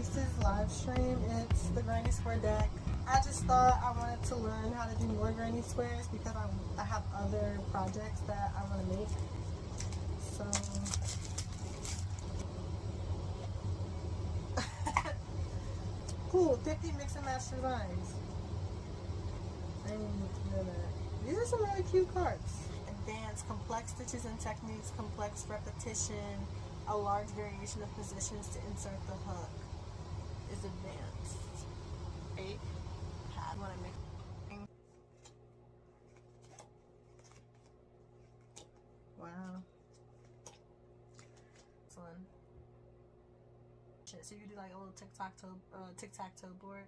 Reese's live stream. It's the Granny Square deck. I just thought I wanted to learn how to do more Granny Squares because I have other projects that I want to make. So cool, 50 mix and match designs. I didn't even know that. These are some really cute cards. Advanced, complex stitches and techniques, complex repetition, a large variation of positions to insert the hook is advanced. 8 pad when I make. Wow. Excellent. So you do like a little tic-tac-toe board.